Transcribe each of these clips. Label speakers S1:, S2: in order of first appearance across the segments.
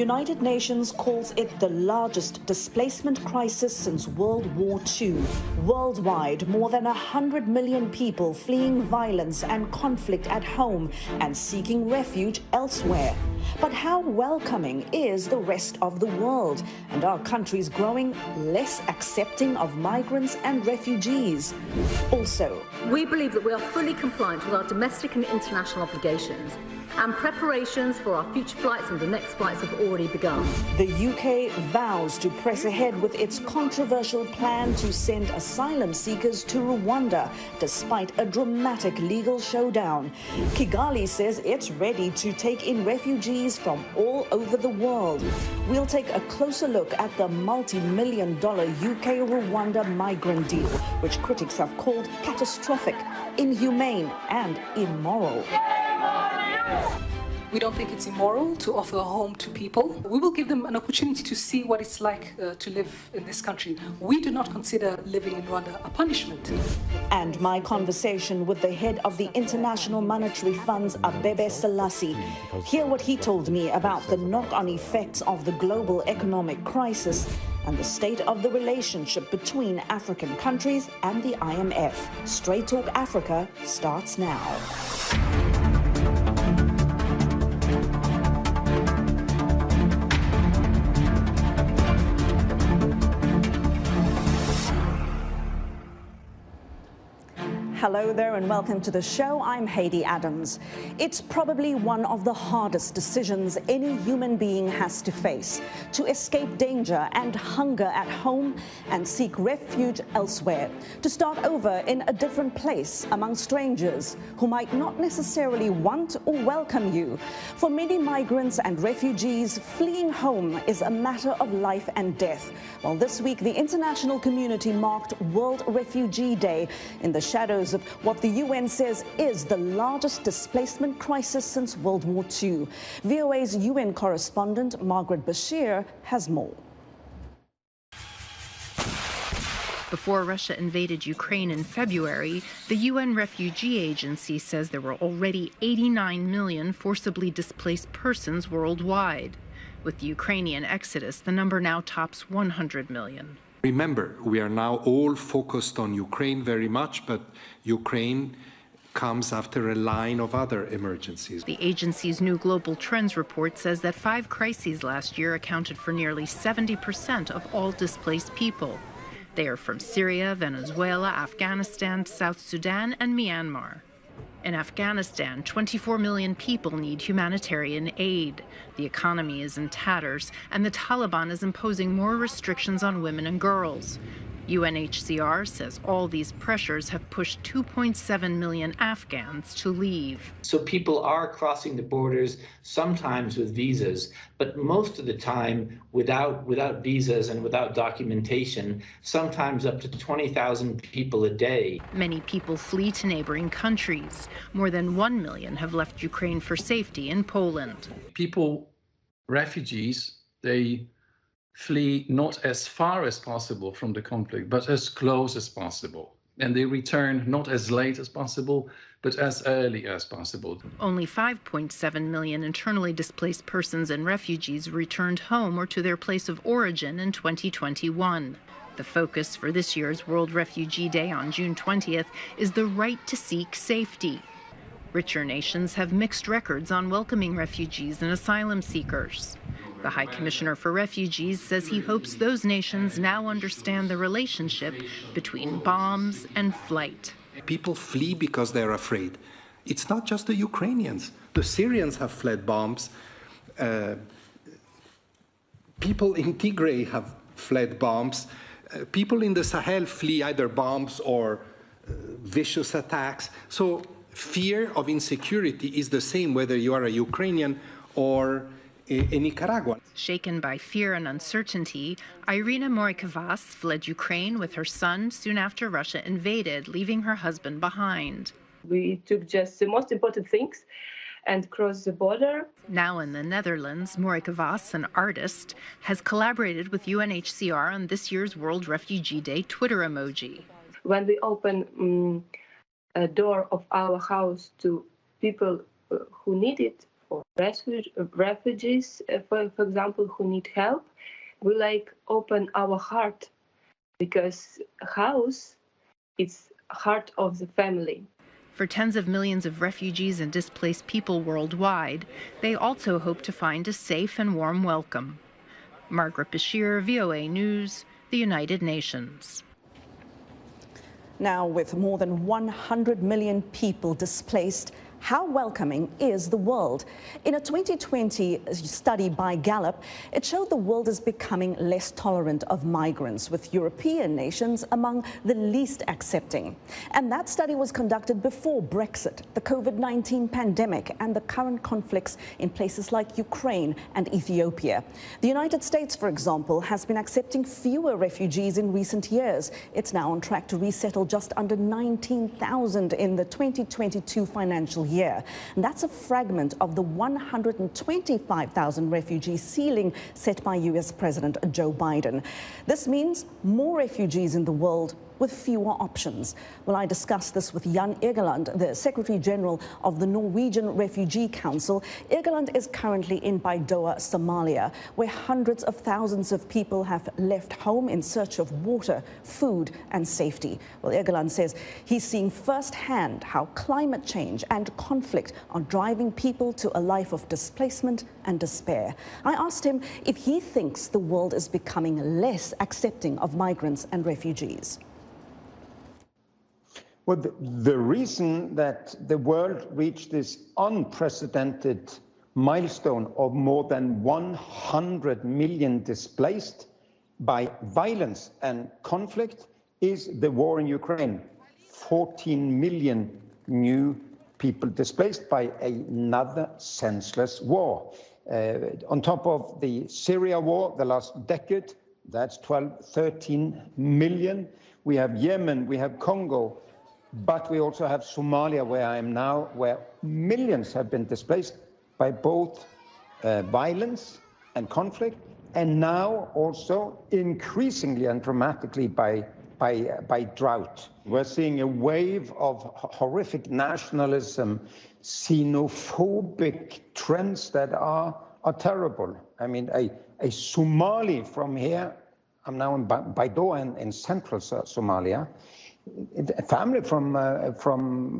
S1: United Nations calls it the largest displacement crisis since World War II. Worldwide, more than 100 million people fleeing violence and conflict at home and seeking refuge elsewhere. But how welcoming is the rest of the world? And are countries growing less accepting of migrants and refugees? Also,
S2: we believe that we are fully compliant with our domestic and international obligations, and preparations for our future flights and the next flights have already begun.
S1: The UK vows to press ahead with its controversial plan to send asylum seekers to Rwanda, despite a dramatic legal showdown. Kigali says it's ready to take in refugees from all over the world. We'll take a closer look at the multi-million-dollar UK-Rwanda migrant deal, which critics have called catastrophic, inhumane and immoral.
S3: We don't think it's immoral to offer a home to people. We will give them an opportunity to see what it's like to live in this country. We do not consider living in Rwanda a punishment.
S1: And my conversation with the head of the International Monetary Fund's Abebe Selassie. Hear what he told me about the knock-on effects of the global economic crisis and the state of the relationship between African countries and the IMF. Straight Talk Africa starts now. Hello there and welcome to the show. I'm Haydé Adams. It's probably one of the hardest decisions any human being has to face: to escape danger and hunger at home and seek refuge elsewhere, to start over in a different place among strangers who might not necessarily want or welcome you. For many migrants and refugees, fleeing home is a matter of life and death. Well, this week the international community marked World Refugee Day in the shadows of what the UN says is the largest displacement crisis since World War II. VOA's UN correspondent Margaret Bashir has more.
S4: Before Russia invaded Ukraine in February, the UN Refugee Agency says there were already 89 million forcibly displaced persons worldwide. With the Ukrainian exodus, the number now tops 100 million.
S5: Remember, we are now all focused on Ukraine very much, but Ukraine comes after a line of other emergencies.
S4: The agency's new Global Trends report says that 5 crises last year accounted for nearly 70% of all displaced people. They are from Syria, Venezuela, Afghanistan, South Sudan, and Myanmar. In Afghanistan, 24 million people need humanitarian aid. The economy is in tatters, and the Taliban is imposing more restrictions on women and girls. UNHCR says all these pressures have pushed 2.7 million Afghans to leave.
S6: So people are crossing the borders, sometimes with visas, but most of the time without visas and without documentation, sometimes up to 20,000 people a day.
S4: Many people flee to neighboring countries. More than 1 million have left Ukraine for safety in Poland.
S7: People, refugees, they flee not as far as possible from the conflict, but as close as possible. And they return not as late as possible, but as early as possible.
S4: Only 5.7 million internally displaced persons and refugees returned home or to their place of origin in 2021. The focus for this year's World Refugee Day on June 20th is the right to seek safety. Richer nations have mixed records on welcoming refugees and asylum seekers. The High Commissioner for Refugees says he hopes those nations now understand the relationship between bombs and flight.
S5: People flee because they're afraid. It's not just the Ukrainians. The Syrians have fled bombs. People in Tigray have fled bombs. People in the Sahel flee either bombs or vicious attacks. So fear of insecurity is the same whether you are a Ukrainian or in Nicaragua.
S4: Shaken by fear and uncertainty, Irina Morikavas fled Ukraine with her son soon after Russia invaded, leaving her husband behind.
S8: We took just the most important things and crossed the border.
S4: Now in the Netherlands, Morikavas, an artist, has collaborated with UNHCR on this year's World Refugee Day Twitter emoji.
S8: When we open a door of our house to people who need it, for refugees, for example, who need help, we open our heart, because house is heart of the family.
S4: For tens of millions of refugees and displaced people worldwide, they also hope to find a safe and warm welcome. Margaret Bashir, VOA News, the United Nations.
S1: Now, with more than 100 million people displaced, how welcoming is the world? In a 2020 study by Gallup, it showed the world is becoming less tolerant of migrants, with European nations among the least accepting. And that study was conducted before Brexit, the COVID-19 pandemic, and the current conflicts in places like Ukraine and Ethiopia. The United States, for example, has been accepting fewer refugees in recent years. It's now on track to resettle just under 19,000 in the 2022 financial year. And that's a fragment of the 125,000 refugee ceiling set by US President Joe Biden. This means more refugees in the world with fewer options. Well, I discussed this with Jan Egeland, the Secretary General of the Norwegian Refugee Council. Egeland is currently in Baidoa, Somalia, where hundreds of thousands of people have left home in search of water, food and safety. Well, Egeland says he's seeing firsthand how climate change and conflict are driving people to a life of displacement and despair. I asked him if he thinks the world is becoming less accepting of migrants and refugees.
S9: Well, the reason that the world reached this unprecedented milestone of more than 100 million displaced by violence and conflict is the war in Ukraine. 14 million new people displaced by another senseless war. On top of the Syria war, the last decade, that's 13 million. We have Yemen, we have Congo, but we also have Somalia, where I am now, where millions have been displaced by both violence and conflict, and now also increasingly and dramatically by drought. We're seeing a wave of horrific nationalism, xenophobic trends that are terrible. I mean, a Somali from here, I'm now in Baidoa in central Somalia. A family from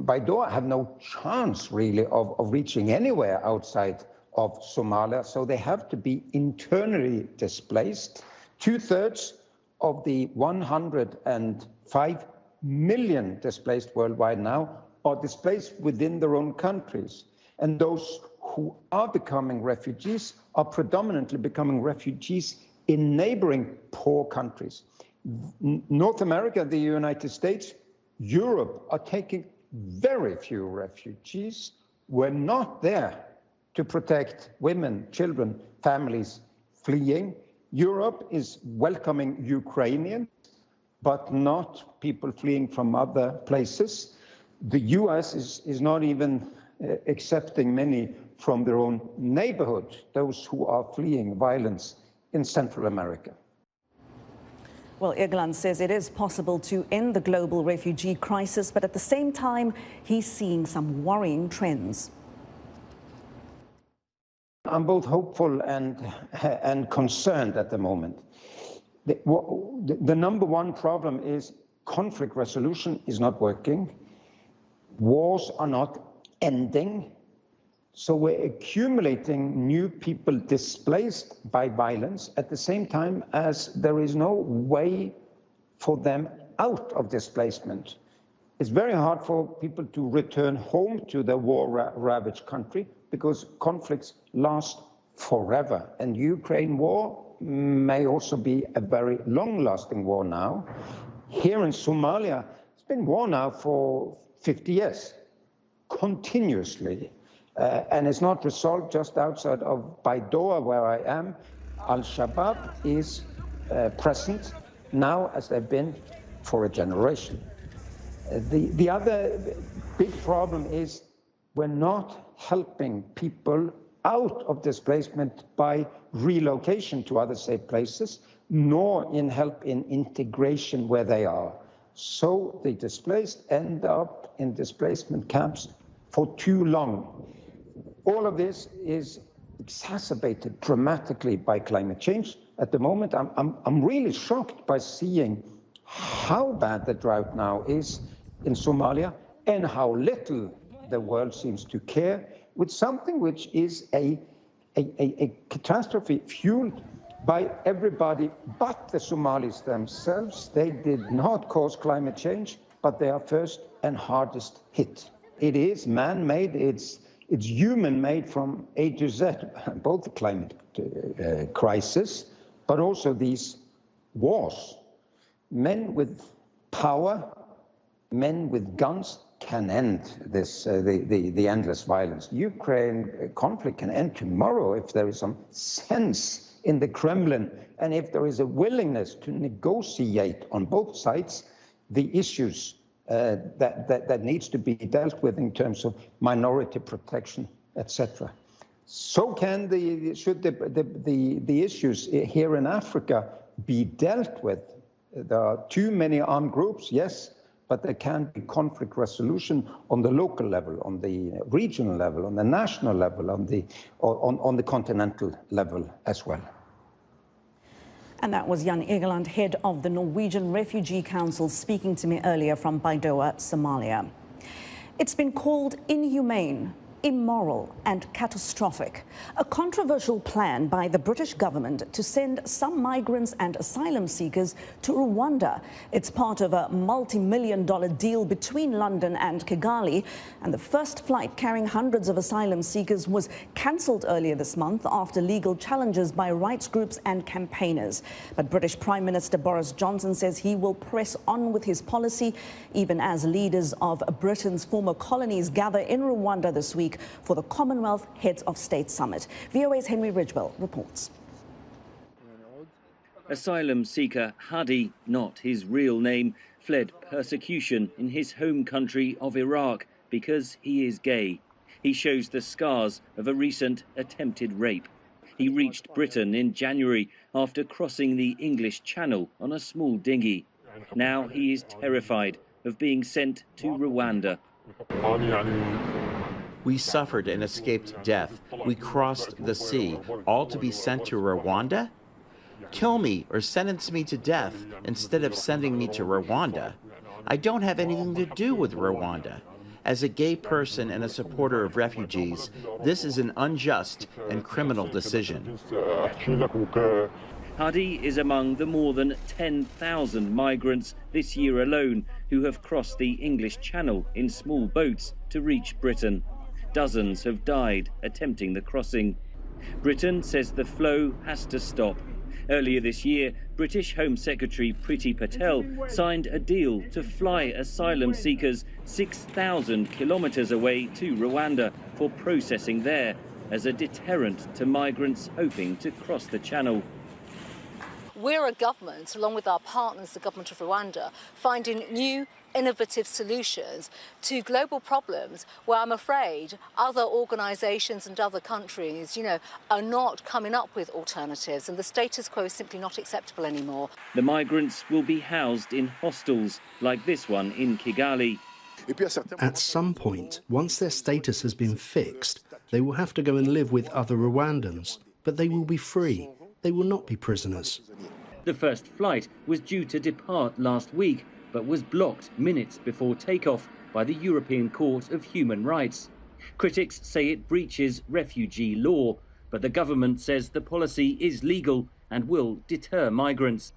S9: Baidoa have no chance really of reaching anywhere outside of Somalia, so they have to be internally displaced. 2/3 of the 105 million displaced worldwide now are displaced within their own countries. And those who are becoming refugees are predominantly becoming refugees in neighboring poor countries. North America, the United States, Europe are taking very few refugees. We're not there to protect women, children, families fleeing. Europe is welcoming Ukrainians, but not people fleeing from other places. The US is not even accepting many from their own neighborhood, those who are fleeing violence in Central America.
S1: Well, Egeland says it is possible to end the global refugee crisis, but at the same time, he's seeing some worrying trends.
S9: I'm both hopeful and concerned at the moment. The number one problem is conflict resolution is not working. Wars are not ending. So we're accumulating new people displaced by violence at the same time as there is no way for them out of displacement. It's very hard for people to return home to their war-ravaged country because conflicts last forever. And Ukraine war may also be a very long-lasting war now. Here in Somalia, it's been war now for 50 years, continuously. And it's not resolved just outside of Baidoa, where I am. Al-Shabaab is present now as they've been for a generation. The other big problem is we're not helping people out of displacement by relocation to other safe places, nor in help in integration where they are. So the displaced end up in displacement camps for too long. All of this is exacerbated dramatically by climate change. At the moment, I'm really shocked by seeing how bad the drought now is in Somalia and how little the world seems to care with something which is a catastrophe fueled by everybody but the Somalis themselves. They did not cause climate change, but they are first and hardest hit. It is man-made, it's human-made from A to Z, both the climate crisis, but also these wars. Men with power, men with guns can end this, the endless violence. Ukraine conflict can end tomorrow if there is some sense in the Kremlin and if there is a willingness to negotiate on both sides the issues that needs to be dealt with in terms of minority protection, etc. So should the issues here in Africa be dealt with. There are too many armed groups, yes, but there can be conflict resolution on the local level, on the regional level, on the national level, on the continental level as well.
S1: And that was Jan Egeland, head of the Norwegian Refugee Council, speaking to me earlier from Baidoa, Somalia. It's been called inhumane, immoral and catastrophic. A controversial plan by the British government to send some migrants and asylum seekers to Rwanda. It's part of a multi-million-dollar deal between London and Kigali, and the first flight carrying hundreds of asylum seekers was cancelled earlier this month after legal challenges by rights groups and campaigners. But British Prime Minister Boris Johnson says he will press on with his policy, even as leaders of Britain's former colonies gather in Rwanda this week for the Commonwealth Heads of State Summit. VOA's Henry Ridgwell reports.
S10: Asylum seeker Haydé, not his real name, fled persecution in his home country of Iraq because he is gay. He shows the scars of a recent attempted rape. He reached Britain in January after crossing the English Channel on a small dinghy. Now he is terrified of being sent to Rwanda.
S11: We suffered and escaped death. We crossed the sea, all to be sent to Rwanda? Kill me or sentence me to death instead of sending me to Rwanda. I don't have anything to do with Rwanda. As a gay person and a supporter of refugees, this is an unjust and criminal decision.
S10: Haydé is among the more than 10,000 migrants this year alone who have crossed the English Channel in small boats to reach Britain. Dozens have died attempting the crossing. Britain says the flow has to stop. Earlier this year, British Home Secretary Priti Patel signed a deal to fly asylum seekers 6,000 kilometres away to Rwanda for processing there as a deterrent to migrants hoping to cross the channel.
S2: We're a government, along with our partners, the government of Rwanda, finding new, innovative solutions to global problems where I'm afraid other organisations and other countries, are not coming up with alternatives, and the status quo is simply not acceptable anymore.
S10: The migrants will be housed in hostels like this one in Kigali.
S12: At some point, once their status has been fixed, they will have to go and live with other Rwandans, but they will be free. They will not be prisoners.
S10: The first flight was due to depart last week, but was blocked minutes before takeoff by the European Court of Human Rights. Critics say it breaches refugee law, but the government says the policy is legal and will deter migrants.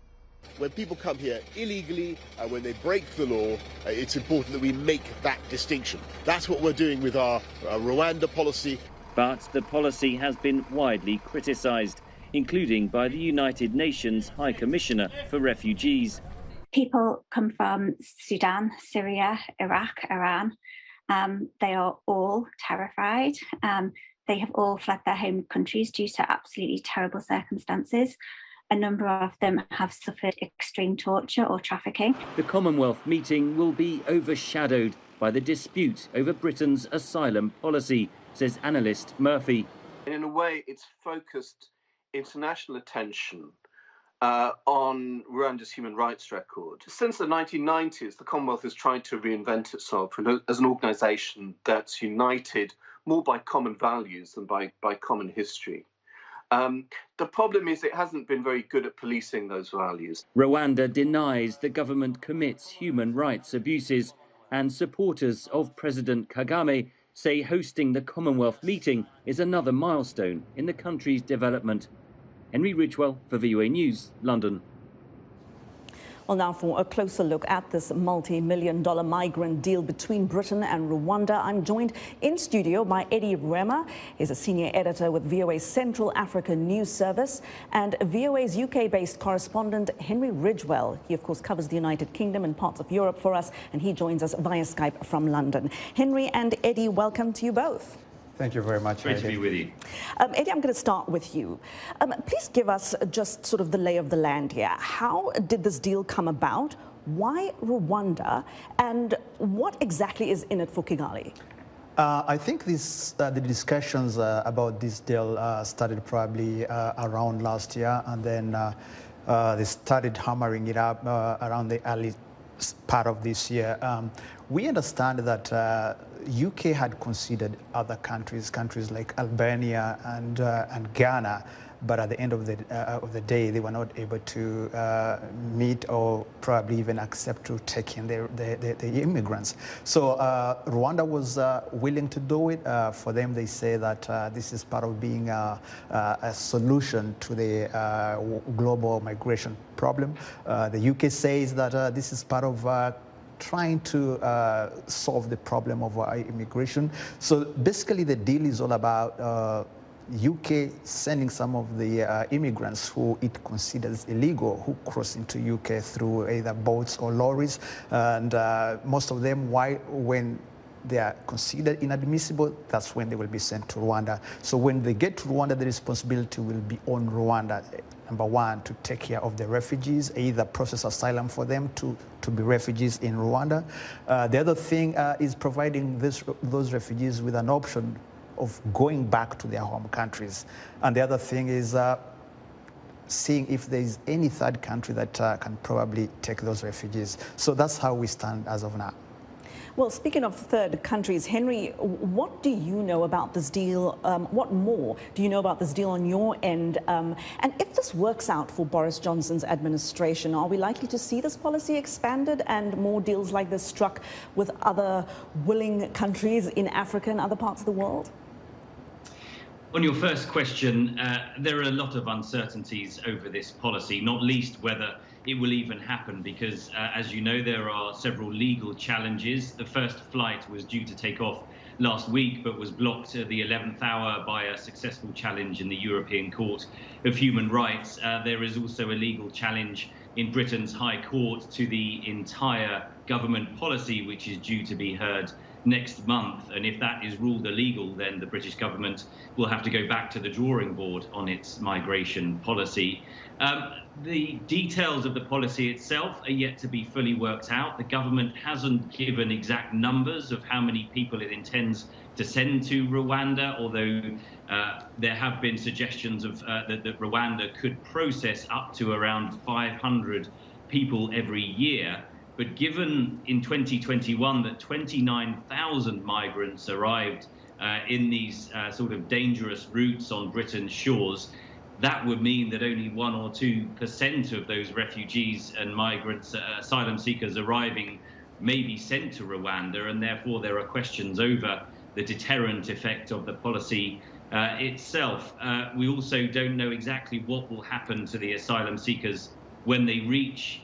S13: When people come here illegally and when they break the law, it's important that we make that distinction. That's what we're doing with our Rwanda policy.
S10: But the policy has been widely criticised, including by the United Nations High Commissioner for Refugees.
S14: People come from Sudan, Syria, Iraq, Iran. They are all terrified. They have all fled their home countries due to absolutely terrible circumstances. A number of them have suffered extreme torture or trafficking.
S10: The Commonwealth meeting will be overshadowed by the dispute over Britain's asylum policy, says analyst Murphy.
S15: In a way, it's focused international attention on Rwanda's human rights record. Since the 1990s, the Commonwealth has tried to reinvent itself as an organisation that's united more by common values than by common history. The problem is it hasn't been very good at policing those values.
S10: Rwanda denies the government commits human rights abuses, and supporters of President Kagame say hosting the Commonwealth meeting is another milestone in the country's development. Henry Ridgwell for VOA News, London.
S1: Well, now for a closer look at this multi-million-dollar migrant deal between Britain and Rwanda, I'm joined in studio by Eddie Rwema. He's a senior editor with VOA Central Africa News Service, and VOA's UK-based correspondent Henry Ridgwell. He, of course, covers the United Kingdom and parts of Europe for us, and he joins us via Skype from London. Henry and Eddie, welcome to you both.
S16: Thank you very much.
S10: Great to be with you.
S1: Eddie, I'm going to start with you. Please give us just sort of the lay of the land here. How did this deal come about? Why Rwanda? And what exactly is in it for Kigali?
S16: I think the discussions about this deal started probably around last year, and then they started hammering it up around the early part of this year. We understand that UK had considered other countries like Albania and Ghana, but at the end of the day, they were not able to meet or probably even accept to take in the immigrants. So Rwanda was willing to do it. For them, they say that this is part of being a solution to the global migration problem. The UK says that this is part of trying to solve the problem of immigration. So basically the deal is all about UK sending some of the immigrants who it considers illegal, who cross into UK through either boats or lorries, and most of them, when they are considered inadmissible, that's when they will be sent to Rwanda. So when they get to Rwanda, the responsibility will be on Rwanda. Number one, to take care of the refugees, either process asylum for them to be refugees in Rwanda. The other thing is providing those refugees with an option of going back to their home countries. And the other thing is seeing if there is any third country that can probably take those refugees. So that's how we stand as of now.
S1: Well, speaking of third countries, Henry, what do you know about this deal? What more do you know about this deal on your end? And if this works out for Boris Johnson's administration, are we likely to see this policy expanded and more deals like this struck with other willing countries in Africa and other parts of the world?
S17: On your first question, there are a lot of uncertainties over this policy, not least whether it will even happen, because as you know, there are several legal challenges. The first flight was due to take off last week, but was blocked at the 11th hour by a successful challenge in the European Court of Human Rights. There is also a legal challenge in Britain's High Court to the entire government policy, which is due to be heard next month. And if that is ruled illegal, then the British government will have to go back to the drawing board on its migration policy. The details of the policy itself are yet to be fully worked out. The government hasn't given exact numbers of how many people it intends to send to Rwanda, although there have been suggestions of that Rwanda could process up to around 500 people every year. But given in 2021 that 29,000 migrants arrived in these sort of dangerous routes on Britain's shores, that would mean that only 1 or 2% of those refugees and migrants, asylum seekers arriving, may be sent to Rwanda, and therefore there are questions over the deterrent effect of the policy itself. We also don't know exactly what will happen to the asylum seekers when they reach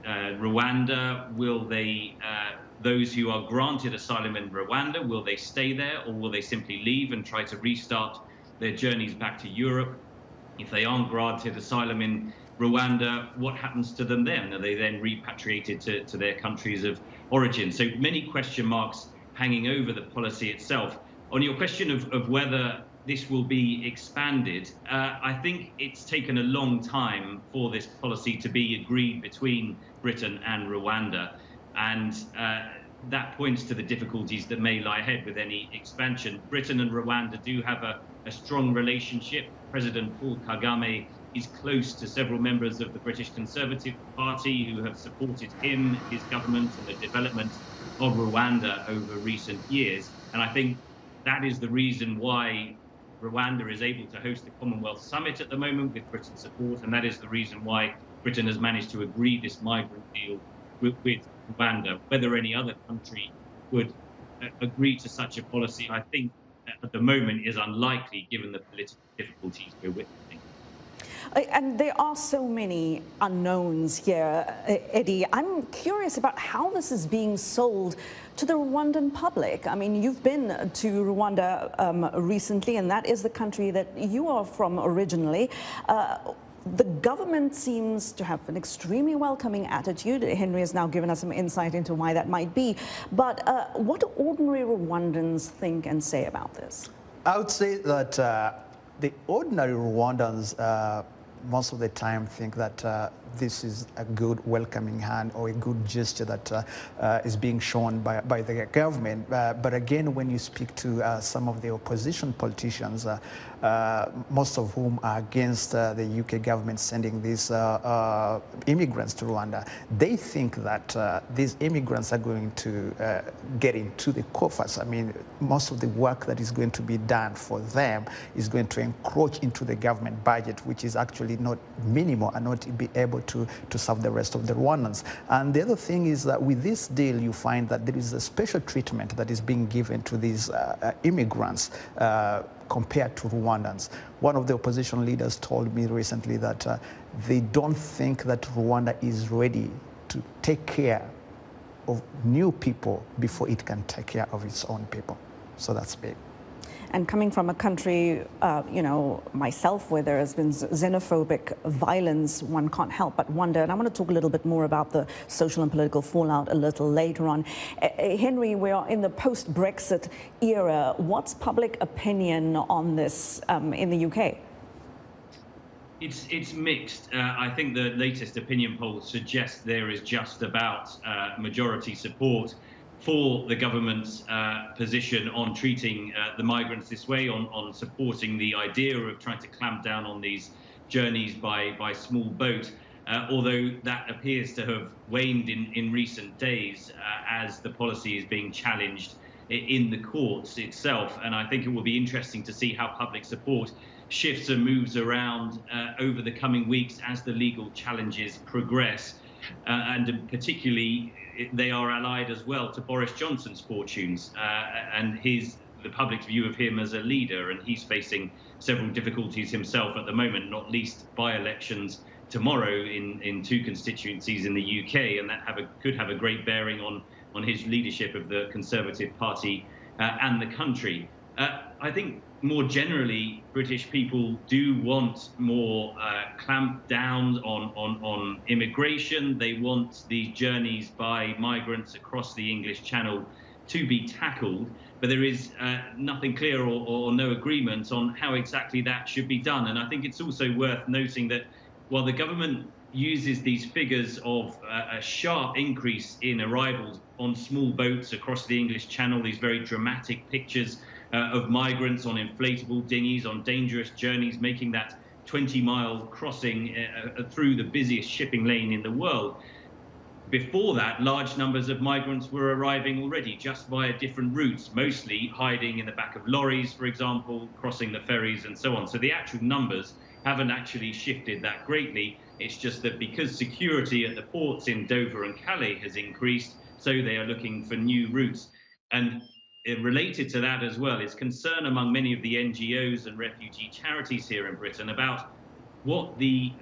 S17: Rwanda. Will they, those who are granted asylum in Rwanda, will they stay there, or will they simply leave and try to restart their journeys back to Europe? If they aren't granted asylum in Rwanda, what happens to them then? Are they then repatriated to their countries of origin? So many question marks hanging over the policy itself. On your question of whether this will be expanded, I think it's taken a long time for this policy to be agreed between Britain and Rwanda. And that points to the difficulties that may lie ahead with any expansion. Britain and Rwanda do have a strong relationship. President Paul Kagame is close to several members of the British Conservative Party who have supported him, his government, and the development of Rwanda over recent years. And I think That is the reason why Rwanda is able to host the Commonwealth Summit at the moment with Britain's support, and that is the reason why Britain has managed to agree this migrant deal with Rwanda. Whether any other country would agree to such a policy, I think at the moment is unlikely given the political difficulties we're witnessing.
S1: And there are so many unknowns here, Eddie. I'm curious about how this is being sold to the Rwandan public. I mean, you've been to Rwanda recently, and that is the country that you are from originally. The government seems to have an extremely welcoming attitude. Henry has now given us some insight into why that might be. But what do ordinary Rwandans think and say about this?
S16: I would say that the ordinary Rwandans most of the time think that this is a good welcoming hand or a good gesture that is being shown by the government. But again, when you speak to some of the opposition politicians, most of whom are against the UK government sending these immigrants to Rwanda, they think that these immigrants are going to get into the coffers. I mean, most of the work that is going to be done for them is going to encroach into the government budget, which is actually not minimal and not be able to serve the rest of the Rwandans. And the other thing is that with this deal, you find that there is a special treatment that is being given to these immigrants compared to Rwandans. One of the opposition leaders told me recently that they don't think that Rwanda is ready to take care of new people before it can take care of its own people. So that's big.
S1: And coming from a country, you know, myself, where there has been xenophobic violence, one can't help but wonder. And I want to talk a little bit more about the social and political fallout a little later on. Henry, we are in the post-Brexit era. What's public opinion on this in the UK?
S17: It's mixed. I think the latest opinion polls suggest there is just about majority support for the government's position on treating the migrants this way, on supporting the idea of trying to clamp down on these journeys by small boat, although that appears to have waned in recent days as the policy is being challenged in the courts itself. And I think it will be interesting to see how public support shifts and moves around over the coming weeks as the legal challenges progress. And particularly, they are allied as well to Boris Johnson's fortunes and the public's view of him as a leader. And he's facing several difficulties himself at the moment, not least by-elections tomorrow in two constituencies in the UK, and that could have a great bearing on his leadership of the Conservative Party and the country. I think more generally, British people do want more clamp down on immigration. They want these journeys by migrants across the English Channel to be tackled, but there is nothing clear or no agreement on how exactly that should be done. And I think it's also worth noting that while the government uses these figures of a sharp increase in arrivals on small boats across the English Channel, these very dramatic pictures of migrants on inflatable dinghies on dangerous journeys, making that 20-mile crossing through the busiest shipping lane in the world. Before that, large numbers of migrants were arriving already just via different routes, mostly hiding in the back of lorries, for example, crossing the ferries and so on. So the actual numbers haven't actually shifted that greatly. It's just that because security at the ports in Dover and Calais has increased, so they are looking for new routes. And related to that as well is concern among many of the NGOs and refugee charities here in Britain about what the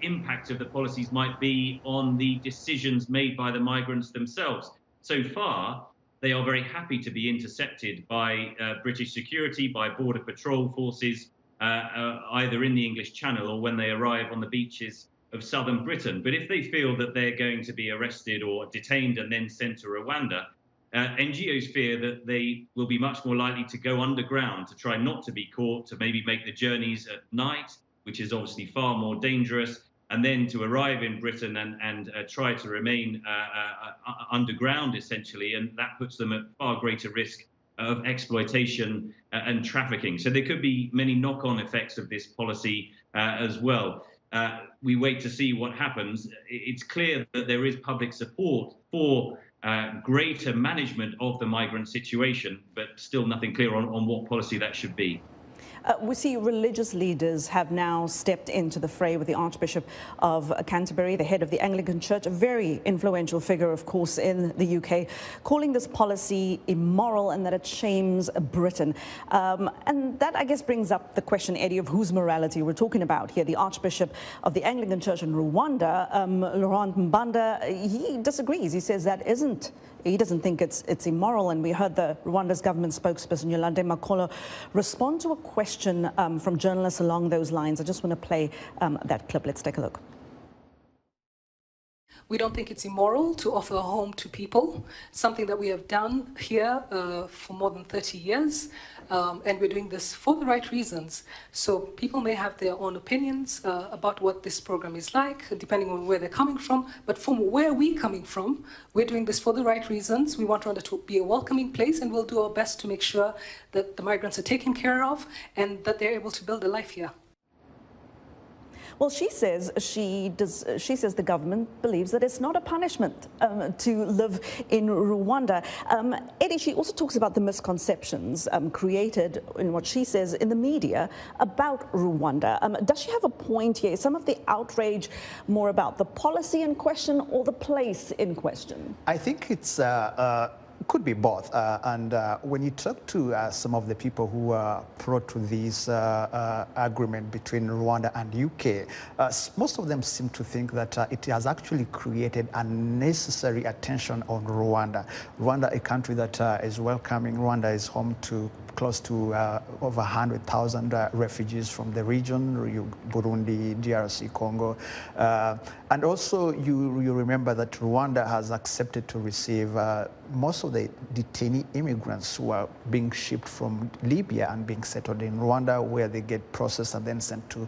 S17: impact of the policies might be on the decisions made by the migrants themselves. So far, they are very happy to be intercepted by British security, by border patrol forces, either in the English Channel or when they arrive on the beaches of southern Britain. But if they feel that they're going to be arrested or detained and then sent to Rwanda, NGOs fear that they will be much more likely to go underground to try not to be caught, to maybe make the journeys at night, which is obviously far more dangerous, and then to arrive in Britain and try to remain underground, essentially, and that puts them at far greater risk of exploitation and trafficking. So there could be many knock-on effects of this policy as well. We wait to see what happens. It's clear that there is public support for greater management of the migrant situation, but still nothing clear on what policy that should be.
S1: We see religious leaders have now stepped into the fray with the Archbishop of Canterbury, the head of the Anglican Church, a very influential figure, of course, in the UK, calling this policy immoral and that it shames Britain. And that, I guess, brings up the question, Eddie, of whose morality we're talking about here. The Archbishop of the Anglican Church in Rwanda, Laurent Mbanda, he disagrees. He says that isn't. He doesn't think it's immoral, and we heard the Rwanda's government spokesperson Yolande Makolo respond to a question from journalists along those lines. I just want to play that clip. Let's take a look.
S3: We don't think it's immoral to offer a home to people, something that we have done here for more than 30 years. And we're doing this for the right reasons. So people may have their own opinions about what this program is like, depending on where they're coming from. But from where we're coming from, we're doing this for the right reasons. We want Rwanda to be a welcoming place, and we'll do our best to make sure that the migrants are taken care of and that they're able to build a life here.
S1: Well, she says the government believes that it's not a punishment to live in Rwanda. Eddie, she also talks about the misconceptions created in what she says in the media about Rwanda. Does she have a point here? Is some of the outrage more about the policy in question or the place in question?
S16: I think it's could be both. And when you talk to some of the people who are pro to this agreement between Rwanda and UK, most of them seem to think that it has actually created unnecessary attention on Rwanda. Rwanda, a country that is welcoming. Rwanda is home to close to over 100,000 refugees from the region, Burundi, DRC, Congo. And also, you remember that Rwanda has accepted to receive most of the detainee immigrants who are being shipped from Libya and being settled in Rwanda, where they get processed and then sent to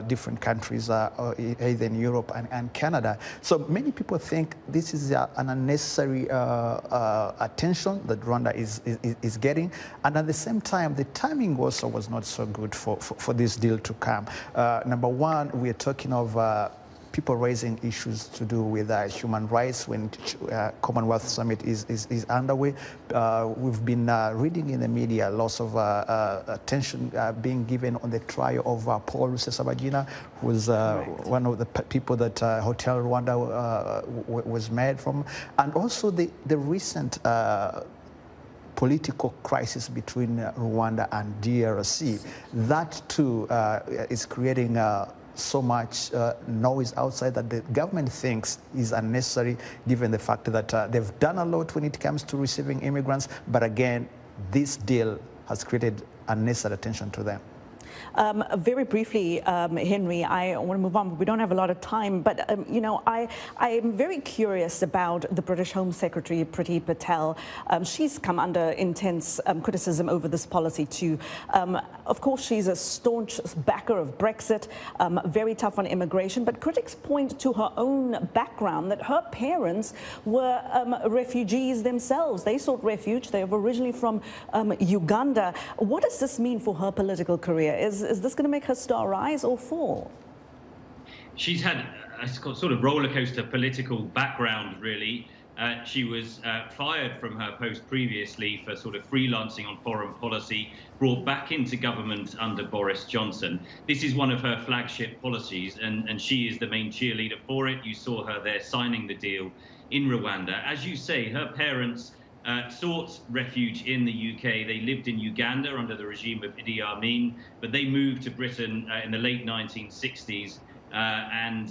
S16: different countries, either in Europe and Canada. So many people think this is an unnecessary attention that Rwanda is getting. And at the same time, the timing also was not so good for this deal to come. Number one, we are talking of people raising issues to do with human rights when Commonwealth Summit is underway. We've been reading in the media lots of attention being given on the trial of Paul Rusesabagina, who was one of the people that Hotel Rwanda was made from, and also the recent political crisis between Rwanda and DRC. That too is creating so much noise outside that the government thinks is unnecessary, given the fact that they've done a lot when it comes to receiving immigrants. But again, this deal has created unnecessary attention to them.
S1: Very briefly, Henry, I want to move on, but we don't have a lot of time. But, you know, I am very curious about the British Home Secretary, Priti Patel. She's come under intense criticism over this policy, too. Of course, she's a staunch backer of Brexit, very tough on immigration. But critics point to her own background, that her parents were refugees themselves. They sought refuge. They were originally from Uganda. What does this mean for her political career? Is this going to make her star rise or fall?
S17: She's had a sort of roller coaster political background, really. She was fired from her post previously for sort of freelancing on foreign policy, brought back into government under Boris Johnson. This is one of her flagship policies, and she is the main cheerleader for it. You saw her there signing the deal in Rwanda. As you say, her parents sought refuge in the UK. They lived in Uganda under the regime of Idi Amin, but they moved to Britain in the late 1960s, and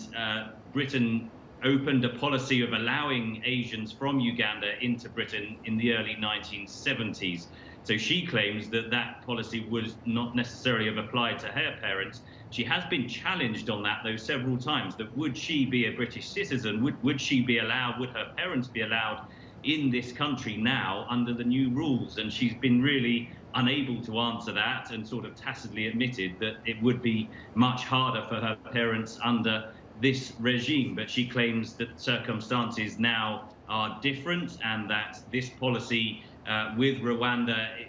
S17: Britain opened a policy of allowing Asians from Uganda into Britain in the early 1970s. So she claims that that policy was not necessarily have applied to her parents. She has been challenged on that, though, several times, that would she be a British citizen? Would she be allowed, would her parents be allowed in this country now under the new rules? And she's been really unable to answer that, and sort of tacitly admitted that it would be much harder for her parents under this regime. But she claims that circumstances now are different, and that this policy with Rwanda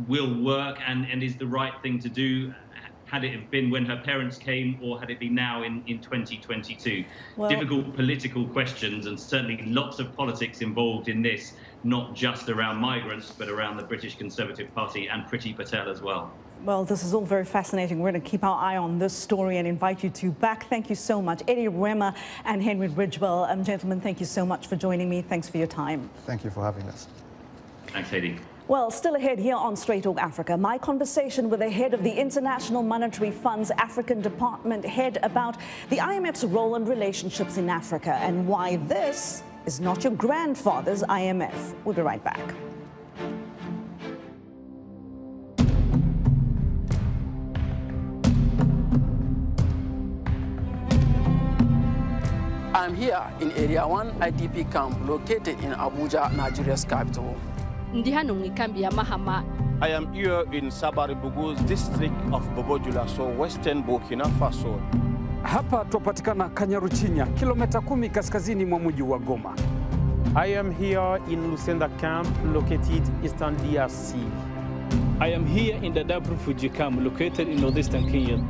S17: will work and is the right thing to do. had it been when her parents came, or had it been now in 2022?
S1: Well,
S17: difficult political questions, and certainly lots of politics involved in this, not just around migrants, but around the British Conservative Party and Priti Patel as well.
S1: Well, this is all very fascinating. We're going to keep our eye on this story and invite you two back. Thank you so much. Rwema and Henry Ridgwell. Gentlemen, thank you so much for joining me. Thanks for your time.
S16: Thank you for having us.
S17: Thanks, Haydé.
S1: Well, still ahead here on Straight Talk Africa, my conversation with the head of the International Monetary Fund's African Department head about the IMF's role and relationships in Africa and why this is not your grandfather's IMF. We'll be right back.
S18: I'm here in Area 1 IDP camp located in Abuja, Nigeria's capital.
S19: I
S20: am here in Sabari-Bugu's district of Bobojula, so western Burkina Faso.
S21: Hapa twapatikana Kanyaruchinya, kilomita 10 kaskazini mwa mji wa Goma.
S22: I am here in Lusenda camp located eastern DRC.
S23: I am here in the Dadaab refugee camp located in northeastern Kenya.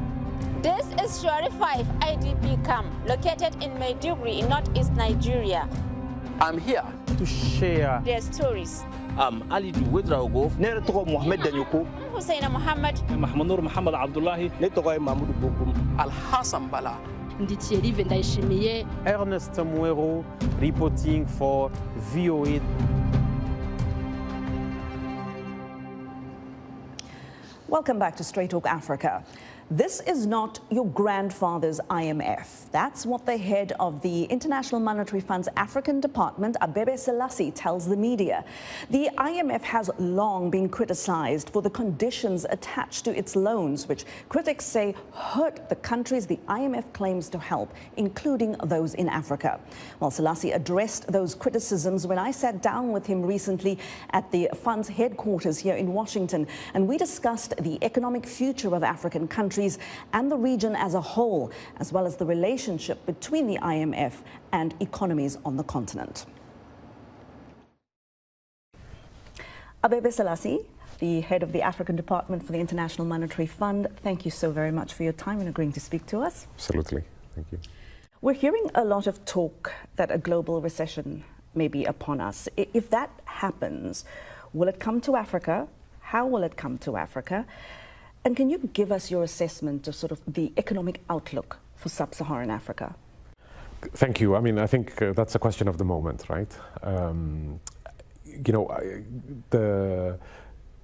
S24: This is Shuri 5 IDP camp located in Maiduguri in northeast Nigeria.
S18: I'm here
S22: to share
S24: their stories.
S20: I'm Ali Duwedraogo.
S24: Neretogo Mohamed Danyuku. Hussein Mohammed.
S23: Mahmoud Mohamed Abdullahi.
S20: Netogo Mahmoud Bokum.
S18: Al Hassan Bala.
S19: Nditieri Vendaishimiye.
S22: Ernest Muero reporting for VOA.
S1: Welcome back to Straight Talk Africa. This is not your grandfather's IMF. That's what the head of the International Monetary Fund's African Department, Abebe Selassie, tells the media. The IMF has long been criticized for the conditions attached to its loans, which critics say hurt the countries the IMF claims to help, including those in Africa. Well, Selassie addressed those criticisms when I sat down with him recently at the fund's headquarters here in Washington, and we discussed the economic future of African countries and the region as a whole, as well as the relationship between the IMF and economies on the continent. Abebe Selassie, the head of the African Department for the International Monetary Fund, thank you so very much for your time and agreeing to speak to us.
S25: Absolutely. Thank you.
S1: We're hearing a lot of talk that a global recession may be upon us. If that happens, will it come to Africa? How will it come to Africa? And can you give us your assessment of sort of the economic outlook for sub-Saharan Africa?
S25: Thank you. I mean, I think that's a question of the moment, right? The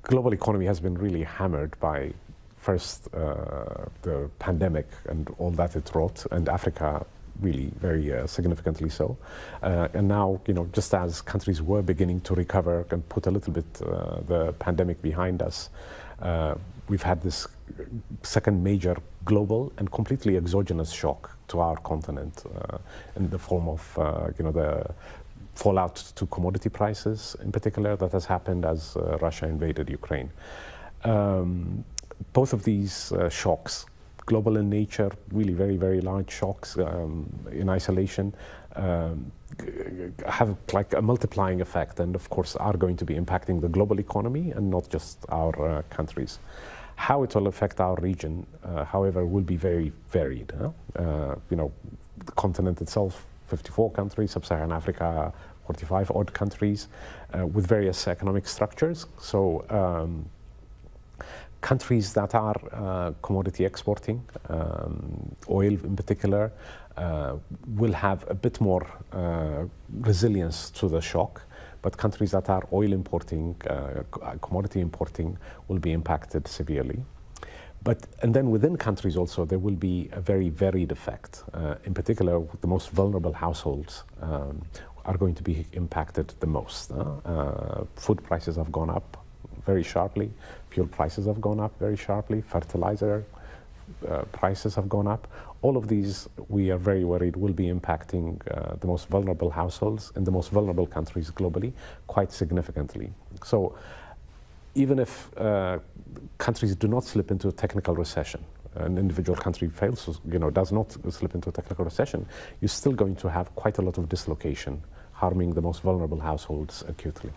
S25: global economy has been really hammered by first the pandemic and all that it wrought, and Africa really very significantly so. And now, just as countries were beginning to recover and put a little bit the pandemic behind us, we've had this second major global and completely exogenous shock to our continent in the form of the fallout to commodity prices in particular that has happened as Russia invaded Ukraine. Both of these shocks, global in nature, really very, very large shocks in isolation, have like a multiplying effect, and of course are going to be impacting the global economy and not just our countries. How it will affect our region, however, will be very varied. The continent itself, 54 countries, Sub-Saharan Africa, 45 odd countries with various economic structures. So countries that are commodity exporting, oil in particular, will have a bit more resilience to the shock, but countries that are oil importing, commodity importing, will be impacted severely. And then within countries also, there will be a very varied effect. In particular, the most vulnerable households are going to be impacted the most. Food prices have gone up very sharply, fuel prices have gone up very sharply, fertilizer prices have gone up. All of these, we are very worried, will be impacting the most vulnerable households in the most vulnerable countries globally quite significantly. So even if countries do not slip into a technical recession, an individual country fails, does not slip into a technical recession, you're still going to have quite a lot of dislocation, harming the most vulnerable households acutely.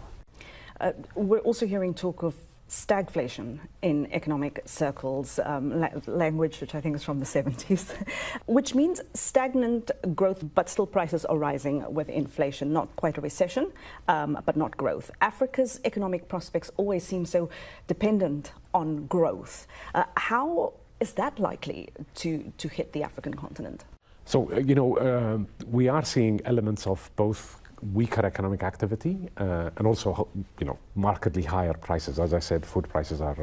S1: We're also hearing talk of stagflation in economic circles, language which I think is from the 70s, which means stagnant growth, but still prices are rising with inflation. Not quite a recession, but not growth. Africa's economic prospects always seem so dependent on growth. How is that likely to hit the African continent?
S25: So, we are seeing elements of both weaker economic activity and also, markedly higher prices. As I said, food prices have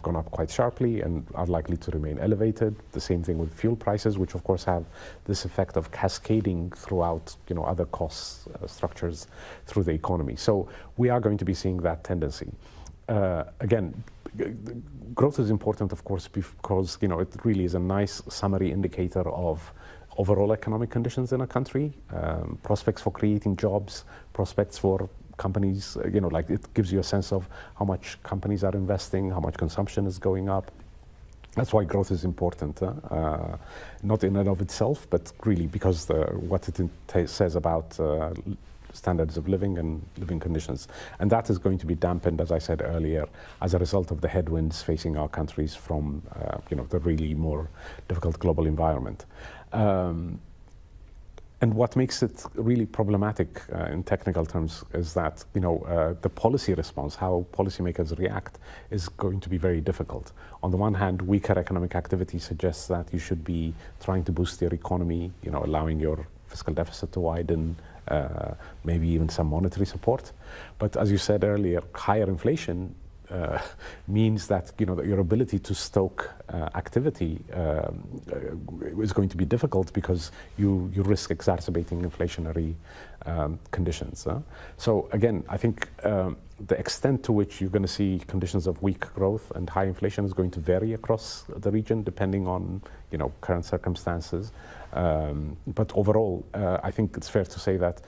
S25: gone up quite sharply and are likely to remain elevated. The same thing with fuel prices, which of course have this effect of cascading throughout, other cost structures through the economy. So we are going to be seeing that tendency. Again, growth is important, of course, because, it really is a nice summary indicator of overall economic conditions in a country, prospects for creating jobs, prospects for companies, it gives you a sense of how much companies are investing, how much consumption is going up. That's why growth is important, not in and of itself, but really because what it says about standards of living and living conditions. And that is going to be dampened, as I said earlier, as a result of the headwinds facing our countries from the really more difficult global environment. And what makes it really problematic in technical terms is that the policy response, how policymakers react, is going to be very difficult. On the one hand, weaker economic activity suggests that you should be trying to boost your economy, allowing your fiscal deficit to widen, maybe even some monetary support. But as you said earlier, higher inflation means that your ability to stoke activity is going to be difficult because you risk exacerbating inflationary conditions. So again, I think the extent to which you're going to see conditions of weak growth and high inflation is going to vary across the region depending on current circumstances. But overall, I think it's fair to say that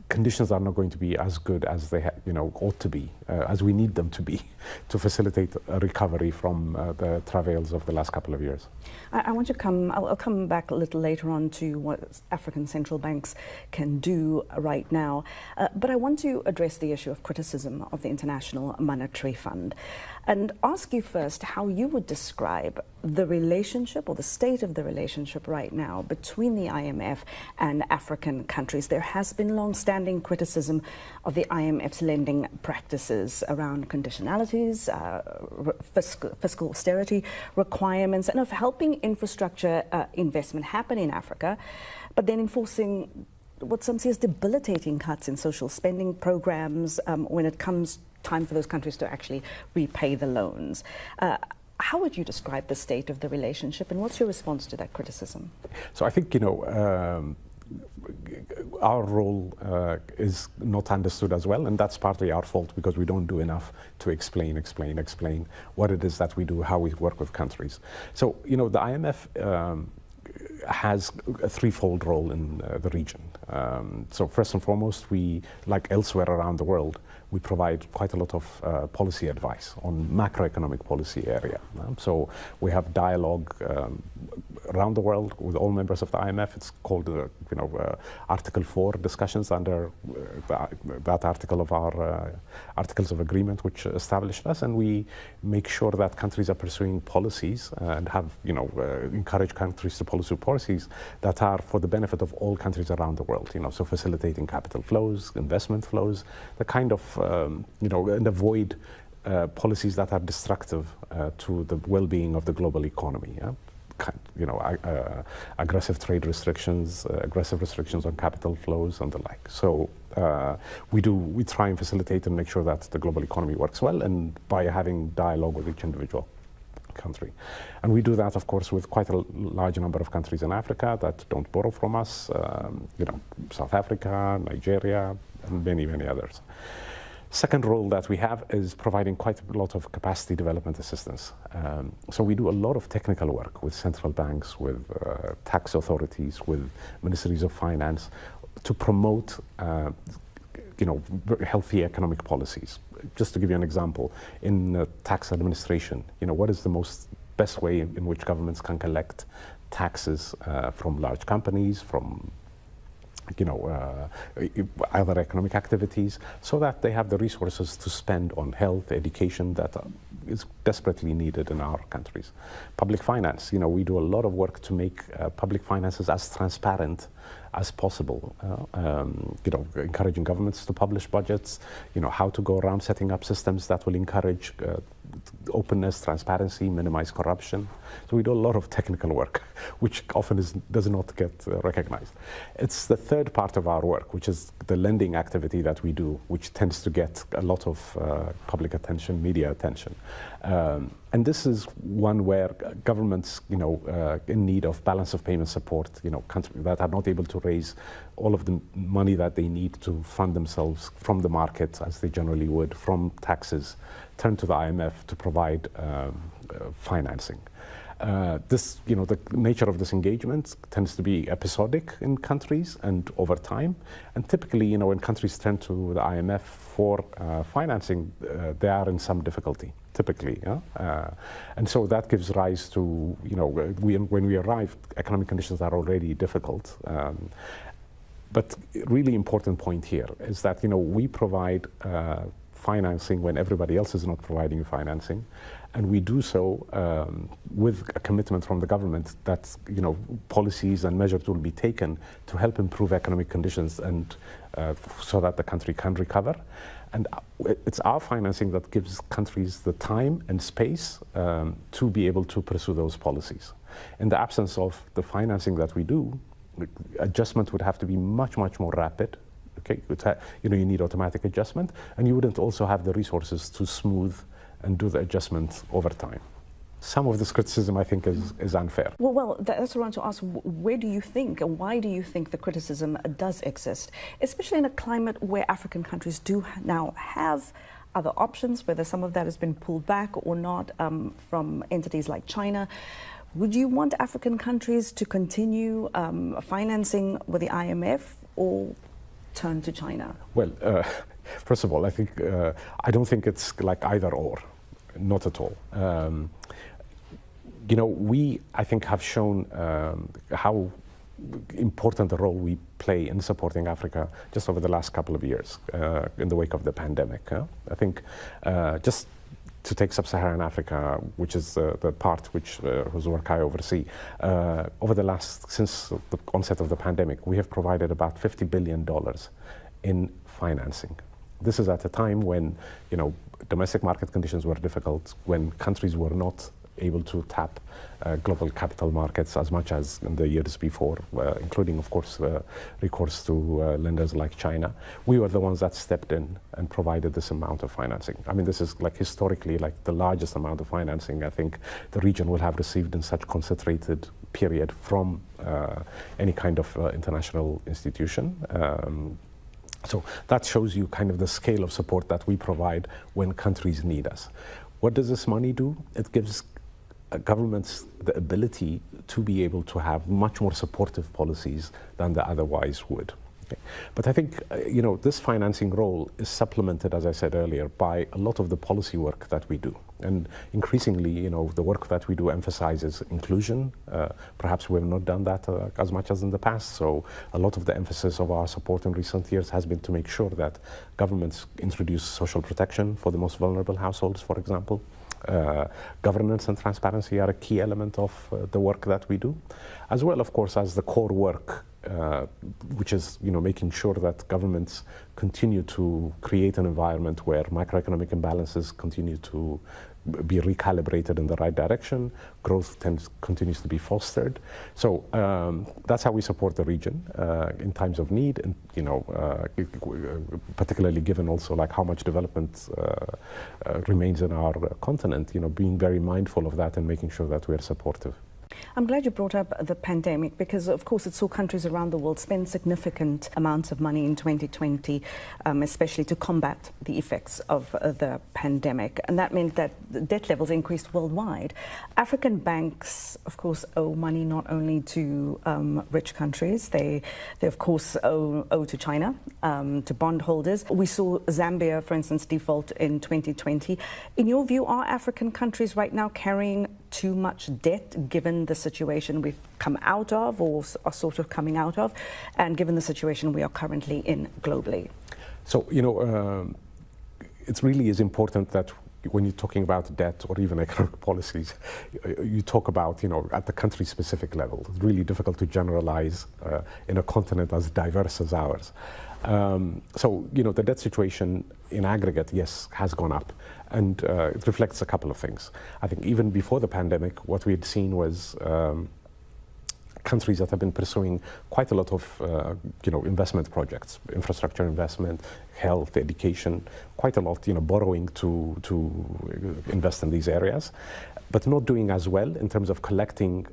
S25: conditions are not going to be as good as they ought to be, as we need them to be, to facilitate a recovery from the travails of the last couple of years.
S1: I'll come back a little later on to what African central banks can do right now. But I want to address the issue of criticism of the International Monetary Fund and ask you first how you would describe the relationship or the state of the relationship right now between the IMF and African countries. There has been long-standing criticism of the IMF's lending practices around conditionalities, fiscal austerity requirements, and of helping infrastructure investment happen in Africa, but then enforcing what some see as debilitating cuts in social spending programs when it comes time for those countries to actually repay the loans. How would you describe the state of the relationship, and what's your response to that criticism?
S25: So I think, our role is not understood as well, and that's partly our fault because we don't do enough to explain what it is that we do, how we work with countries. So, the IMF has a threefold role in the region. So first and foremost, we, like elsewhere around the world, we provide quite a lot of policy advice on macroeconomic policy area. So we have dialogue around the world with all members of the IMF. It's called, Article 4 discussions under that article of our Articles of Agreement, which established us. And we make sure that countries are pursuing policies and have, encourage countries to pursue policies that are for the benefit of all countries around the world. So facilitating capital flows, investment flows, the kind of, and avoid policies that are destructive to the well-being of the global economy. Aggressive trade restrictions, aggressive restrictions on capital flows and the like. So we try and facilitate and make sure that the global economy works well, and by having dialogue with each individual country. And we do that, of course, with quite a large number of countries in Africa that don't borrow from us, South Africa, Nigeria, and many, many others. Second role that we have is providing quite a lot of capacity development assistance. So we do a lot of technical work with central banks, with tax authorities, with ministries of finance to promote healthy economic policies. Just to give you an example, in tax administration, what is the best way in which governments can collect taxes from large companies, from other economic activities, so that they have the resources to spend on health, education that is desperately needed in our countries. Public finance, we do a lot of work to make public finances as transparent as possible, encouraging governments to publish budgets, how to go around setting up systems that will encourage openness, transparency, minimize corruption. So we do a lot of technical work, which often does not get recognized. It's the third part of our work, which is the lending activity that we do, which tends to get a lot of public attention, media attention. And this is one where governments, in need of balance of payment support, countries that are not able to raise all of the money that they need to fund themselves from the market, as they generally would, from taxes, turn to the IMF to provide financing. The nature of this engagement tends to be episodic in countries and over time. And typically, when countries turn to the IMF for financing, they are in some difficulty, typically. And so that gives rise to, when we arrive, economic conditions are already difficult. But really important point here is that, we provide financing when everybody else is not providing financing. And we do so with a commitment from the government that policies and measures will be taken to help improve economic conditions and so that the country can recover. And it's our financing that gives countries the time and space to be able to pursue those policies. In the absence of the financing that we do, adjustment would have to be much, much more rapid. Okay, you need automatic adjustment, and you wouldn't also have the resources to smooth and do the adjustment over time. Some of this criticism, I think, is unfair.
S1: Well, that's what I want to ask. Where do you think, and why do you think the criticism does exist, especially in a climate where African countries do now have other options, whether some of that has been pulled back or not from entities like China? Would you want African countries to continue financing with the IMF or turn to China? Well,
S25: first of all, I think I don't think it's like either or, not at all. We, I think, have shown how important a role we play in supporting Africa just over the last couple of years in the wake of the pandemic. I think just to take sub-Saharan Africa, which is the part whose work I oversee, since the onset of the pandemic, we have provided about $50 billion in financing. This is at a time when, domestic market conditions were difficult, when countries were not able to tap global capital markets as much as in the years before, including, of course, recourse to lenders like China. We were the ones that stepped in and provided this amount of financing. I mean, this is historically the largest amount of financing I think the region will have received in such concentrated period from any kind of international institution. So that shows you kind of the scale of support that we provide when countries need us. What does this money do? It gives governments the ability to be able to have much more supportive policies than they otherwise would. Okay. But I think, this financing role is supplemented, as I said earlier, by a lot of the policy work that we do. And increasingly, the work that we do emphasizes inclusion. Perhaps we have not done that as much as in the past. So a lot of the emphasis of our support in recent years has been to make sure that governments introduce social protection for the most vulnerable households, for example. Governance and transparency are a key element of the work that we do, as well, of course, as the core work, which is making sure that governments continue to create an environment where macroeconomic imbalances continue to be recalibrated in the right direction, growth continues to be fostered. So that's how we support the region in times of need, and particularly given also how much development remains in our continent, being very mindful of that and making sure that we're supportive.
S1: I'm glad you brought up the pandemic because, of course, it saw countries around the world spend significant amounts of money in 2020, especially to combat the effects of the pandemic. And that meant that the debt levels increased worldwide. African banks, of course, owe money not only to rich countries, they of course owe to China, to bondholders. We saw Zambia, for instance, default in 2020. In your view, are African countries right now carrying too much debt given the situation we've come out of or are sort of coming out of, and given the situation we are currently in globally?
S25: So, it really is important that when you're talking about debt or even economic policies, you talk about, at the country-specific level. It's really difficult to generalize in a continent as diverse as ours. So, the debt situation in aggregate, yes, has gone up. And it reflects a couple of things. I think even before the pandemic, what we had seen was countries that have been pursuing quite a lot of, investment projects, infrastructure investment, health, education, quite a lot, borrowing to invest in these areas, but not doing as well in terms of collecting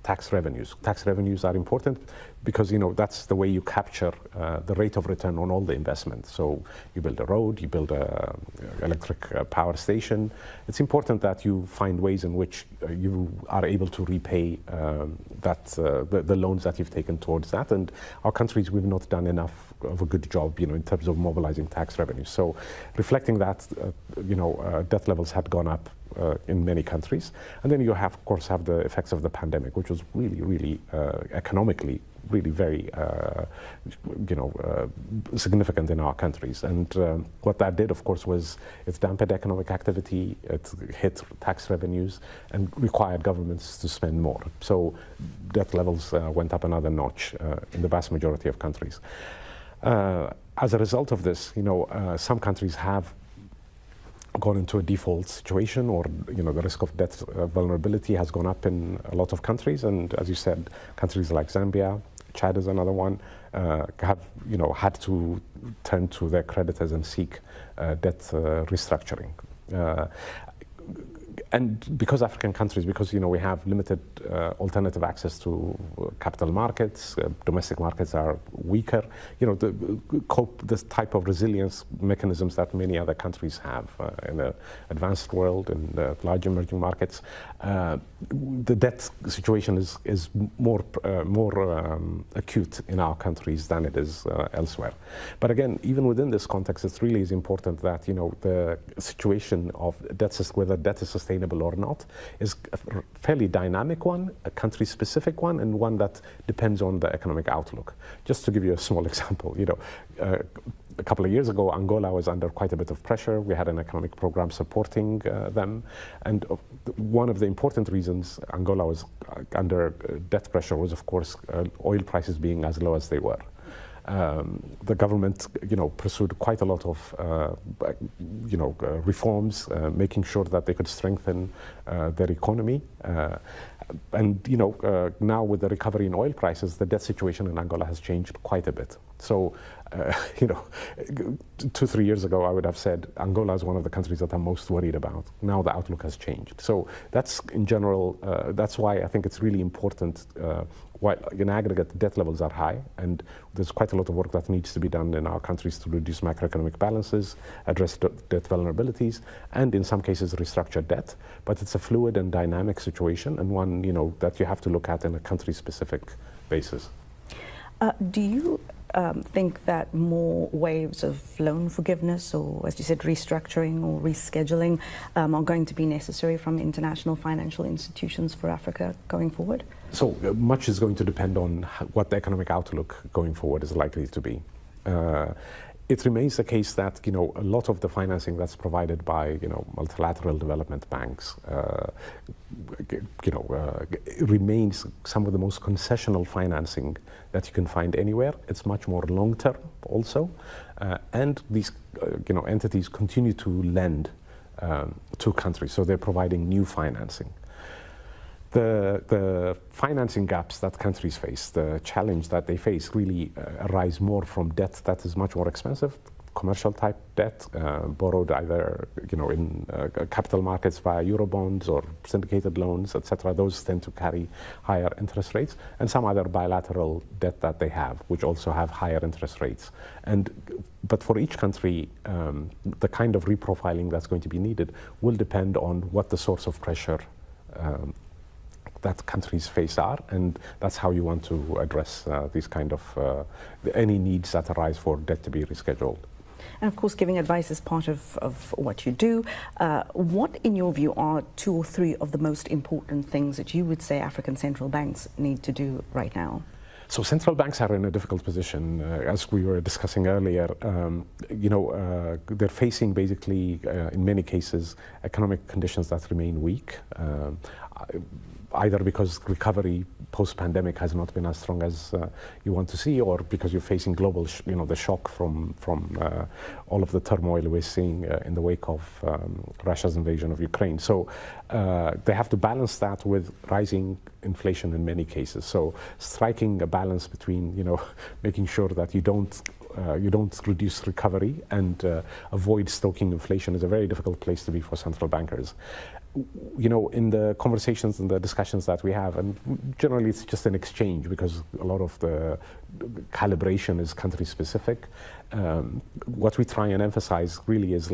S25: tax revenues. Tax revenues are important because, that's the way you capture the rate of return on all the investment. So you build a road, you build a electric power station. It's important that you find ways in which you are able to repay the loans that you've taken towards that. And our countries, we've not done enough of a good job, in terms of mobilizing tax revenues. So reflecting that, debt levels had gone up in many countries. And then you have, of course, have the effects of the pandemic, which was really, really economically really very, significant in our countries. And what that did, of course, was it dampened economic activity, it hit tax revenues, and required governments to spend more. So debt levels went up another notch in the vast majority of countries. As a result of this, some countries have gone into a default situation, or the risk of debt vulnerability has gone up in a lot of countries. And as you said, countries like Zambia, Chad is another one, have had to turn to their creditors and seek debt restructuring. And because African countries, because we have limited alternative access to capital markets, domestic markets are weaker, this type of resilience mechanisms that many other countries have in the advanced world and large emerging markets, the debt situation is more acute in our countries than it is elsewhere. But again, even within this context, it really is important that the situation of debt, whether debt is sustainable or not, is a fairly dynamic one, a country-specific one, and one that depends on the economic outlook. Just to give you a small example, a couple of years ago, Angola was under quite a bit of pressure. We had an economic program supporting them. And one of the important reasons Angola was under debt pressure was, of course, oil prices being as low as they were. The government, pursued quite a lot of, reforms, making sure that they could strengthen their economy. And now with the recovery in oil prices, the debt situation in Angola has changed quite a bit. So, 2-3 years ago, I would have said Angola is one of the countries that I'm most worried about. Now the outlook has changed. So that's, in general, that's why I think it's really important. While in aggregate, debt levels are high, and there's quite a lot of work that needs to be done in our countries to reduce macroeconomic balances, address debt vulnerabilities, and in some cases restructure debt. But it's a fluid and dynamic situation, and one that you have to look at in a country-specific basis.
S1: Do you think that more waves of loan forgiveness, or as you said, restructuring or rescheduling, are going to be necessary from international financial institutions for Africa going forward?
S25: So much is going to depend on what the economic outlook going forward is likely to be. It remains the case that a lot of the financing that's provided by multilateral development banks remains some of the most concessional financing that you can find anywhere. It's much more long term also, and these entities continue to lend to countries, so they're providing new financing. The financing gaps that countries face, the challenge that they face, really arise more from debt that is much more expensive, commercial type debt, borrowed either in capital markets via Eurobonds or syndicated loans, etc. Those tend to carry higher interest rates, and some other bilateral debt that they have, which also have higher interest rates. But for each country, the kind of reprofiling that's going to be needed will depend on what the source of pressure that countries face are, and that's how you want to address these kind of any needs that arise for debt to be rescheduled.
S1: And of course, giving advice is part of what you do. What, in your view, are 2 or 3 of the most important things that you would say African central banks need to do right now?
S25: So central banks are in a difficult position, as we were discussing earlier. They're facing basically, in many cases, economic conditions that remain weak, either because recovery post-pandemic has not been as strong as you want to see, or because you're facing global, the shock from all of the turmoil we're seeing in the wake of Russia's invasion of Ukraine. So they have to balance that with rising inflation in many cases. So striking a balance between, making sure that you don't reduce recovery and avoid stoking inflation is a very difficult place to be for central bankers. In the conversations and the discussions that we have, and generally it's just an exchange because a lot of the calibration is country specific. What we try and emphasize really is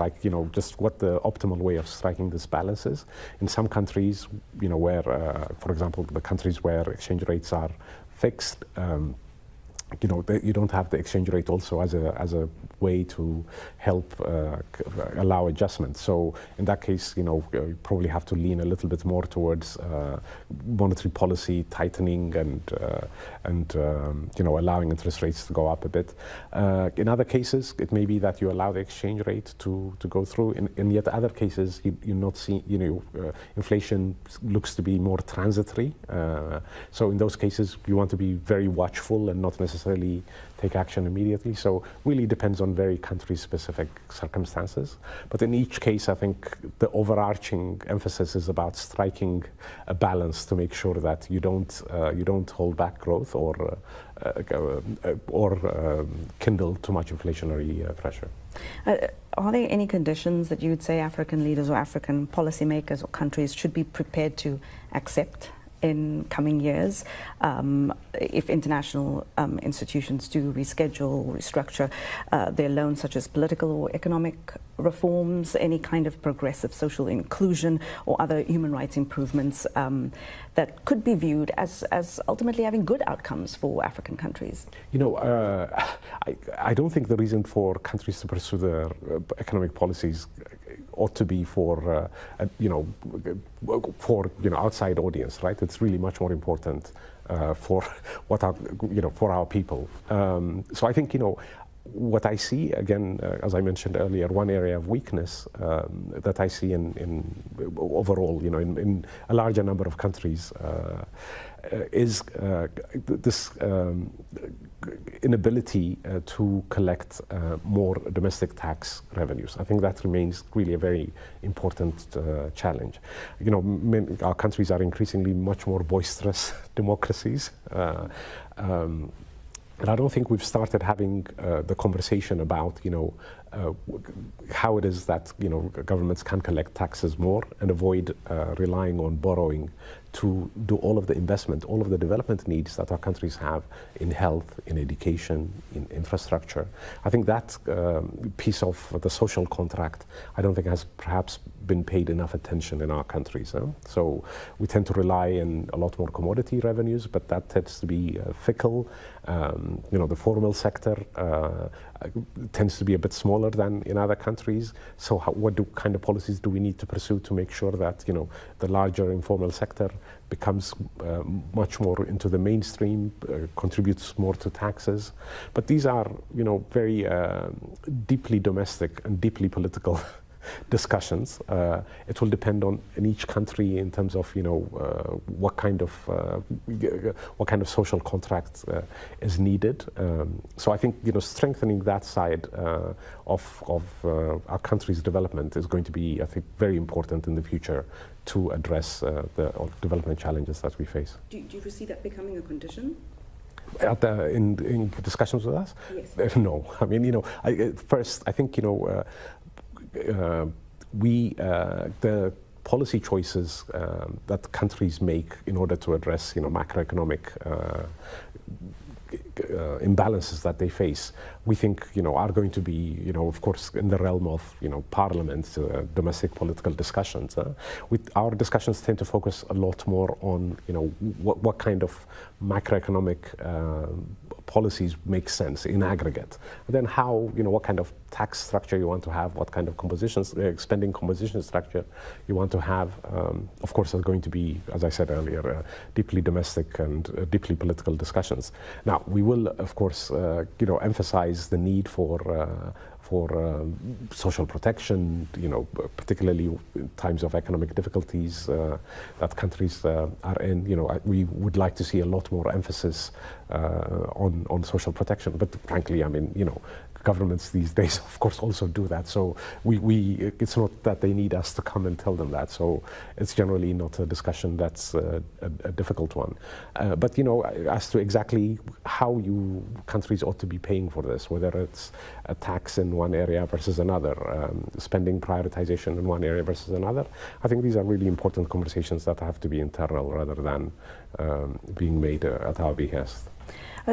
S25: just what the optimal way of striking this balance is. In some countries, where, for example, the countries where exchange rates are fixed, you don't have the exchange rate also as a way to help allow adjustment. So in that case, you probably have to lean a little bit more towards monetary policy tightening and allowing interest rates to go up a bit. In other cases, it may be that you allow the exchange rate to go through. In yet other cases, you're not seeing, inflation looks to be more transitory. So in those cases, you want to be very watchful and not necessarily take action immediately. So really depends on very country-specific circumstances. But in each case, I think the overarching emphasis is about striking a balance to make sure that you don't hold back growth or kindle too much inflationary pressure.
S1: Are there any conditions that you would say African leaders or African policymakers or countries should be prepared to accept in coming years if international institutions do reschedule or restructure their loans, such as political or economic reforms, any kind of progressive social inclusion or other human rights improvements that could be viewed as ultimately having good outcomes for African countries?
S25: I don't think the reason for countries to pursue their economic policies ought to be for outside audience, right? It's really much more important for our people. So I think what I see, again, as I mentioned earlier, one area of weakness that I see in overall, in a larger number of countries, is this inability to collect more domestic tax revenues. I think that remains really a very important challenge. Our countries are increasingly much more boisterous democracies. And I don't think we've started having the conversation about, how it is that, governments can collect taxes more and avoid relying on borrowing to do all of the investment, all of the development needs that our countries have in health, in education, in infrastructure. I think that piece of the social contract, I don't think has perhaps been paid enough attention in our countries. So we tend to rely on a lot more commodity revenues, but that tends to be fickle. The formal sector tends to be a bit smaller than in other countries. So what kind of policies do we need to pursue to make sure that, the larger informal sector becomes much more into the mainstream, contributes more to taxes? But these are, very deeply domestic and deeply political discussions. It will depend on in each country in terms of what kind of social contract is needed. So I think strengthening that side of our country's development is going to be, I think, very important in the future to address the development challenges that we face.
S1: Do you foresee that becoming a condition?
S25: In discussions with us?
S1: Yes.
S25: No. I mean, first, I think, the policy choices that countries make in order to address, macroeconomic imbalances that they face we think, are going to be, of course, in the realm of, parliament, domestic political discussions. Our discussions tend to focus a lot more on, what kind of macroeconomic policies make sense in aggregate. And then how, what kind of tax structure you want to have, what kind of spending composition structure you want to have. Of course, are going to be, as I said earlier, deeply domestic and deeply political discussions. Now, we will, of course, emphasize the need for social protection, particularly in times of economic difficulties that countries are in. We would like to see a lot more emphasis on social protection. But frankly, governments these days, of course, also do that. So it's not that they need us to come and tell them that. So it's generally not a discussion that's a difficult one. But, as to exactly how countries ought to be paying for this, whether it's a tax in one area versus another, spending prioritization in one area versus another, I think these are really important conversations that have to be internal rather than being made at our behest.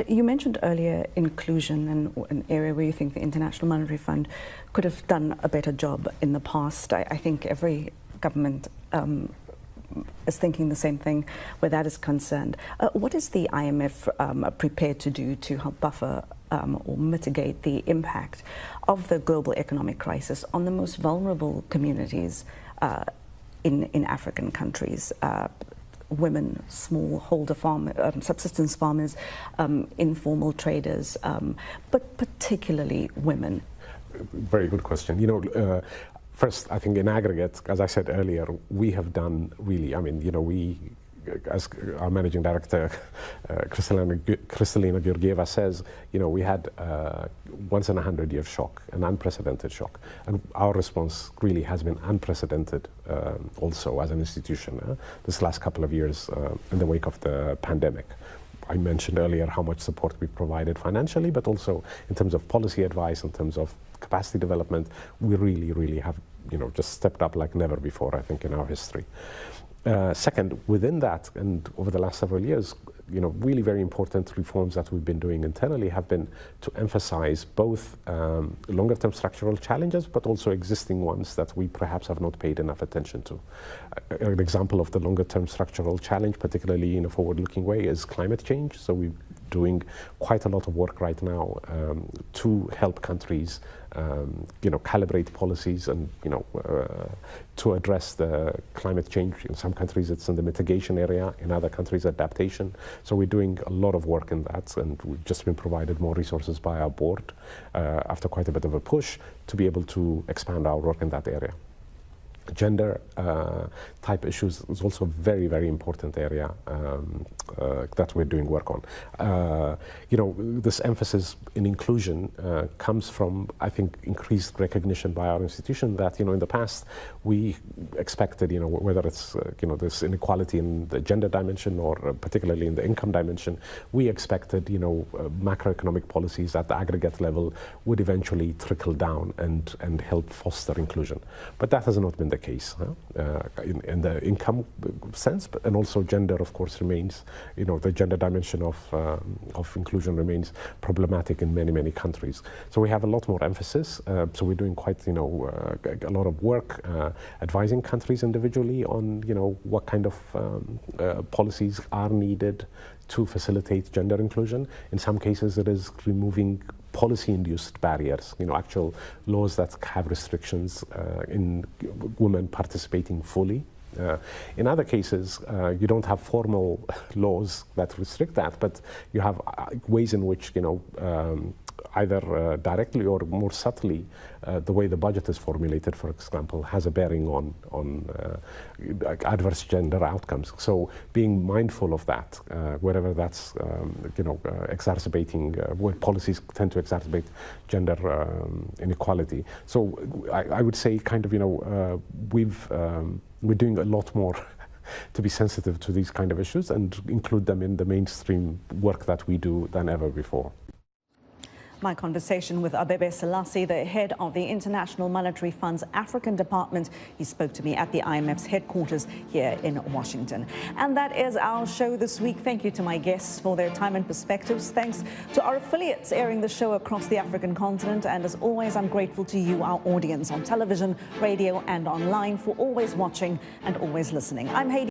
S1: You mentioned earlier inclusion and an area where you think the International Monetary Fund could have done a better job in the past. I think every government is thinking the same thing where that is concerned. What is the IMF prepared to do to help buffer or mitigate the impact of the global economic crisis on the most vulnerable communities in African countries? Women, smallholder subsistence farmers, informal traders, but particularly women?
S25: Very good question. First, I think in aggregate, as I said earlier, we have done really, we, as our managing director, Kristalina Georgieva says, we had once in 100-year shock, an unprecedented shock. And our response really has been unprecedented also as an institution this last couple of years in the wake of the pandemic. I mentioned earlier how much support we've provided financially, but also in terms of policy advice, in terms of capacity development, we really, really have, just stepped up like never before, I think, in our history. Second, within that, and over the last several years, really very important reforms that we've been doing internally have been to emphasize both longer-term structural challenges, but also existing ones that we perhaps have not paid enough attention to. An example of the longer-term structural challenge, particularly in a forward-looking way, is climate change. So we're doing quite a lot of work right now to help countries calibrate policies and, to address the climate change. In some countries, it's in the mitigation area. In other countries, adaptation. So we're doing a lot of work in that, and we've just been provided more resources by our board after quite a bit of a push to be able to expand our work in that area. Gender type issues is also a very, very important area that we're doing work on. This emphasis in inclusion comes from, I think, increased recognition by our institution that, in the past we expected, whether it's, this inequality in the gender dimension or particularly in the income dimension, we expected, macroeconomic policies at the aggregate level would eventually trickle down and help foster inclusion. But that has not been the case in the income sense, and also gender, of course, remains, the gender dimension of inclusion remains problematic in many, many countries. So we have a lot more emphasis. So we're doing quite, a lot of work advising countries individually on, what kind of policies are needed to facilitate gender inclusion. In some cases, it is removing policy-induced barriers, actual laws that have restrictions in women participating fully. In other cases, you don't have formal laws that restrict that, but you have ways in which, either directly or more subtly, the way the budget is formulated, for example, has a bearing on adverse gender outcomes. So being mindful of that, wherever that's, exacerbating, where policies tend to exacerbate gender inequality. So I would say kind of, we're doing a lot more to be sensitive to these kind of issues and include them in the mainstream work that we do than ever before.
S1: My conversation with Abebe Selassie, the head of the International Monetary Fund's African Department. He spoke to me at the IMF's headquarters here in Washington. And that is our show this week. Thank you to my guests for their time and perspectives. Thanks to our affiliates airing the show across the African continent. And as always, I'm grateful to you, our audience on television, radio and online, for always watching and always listening. I'm Haydé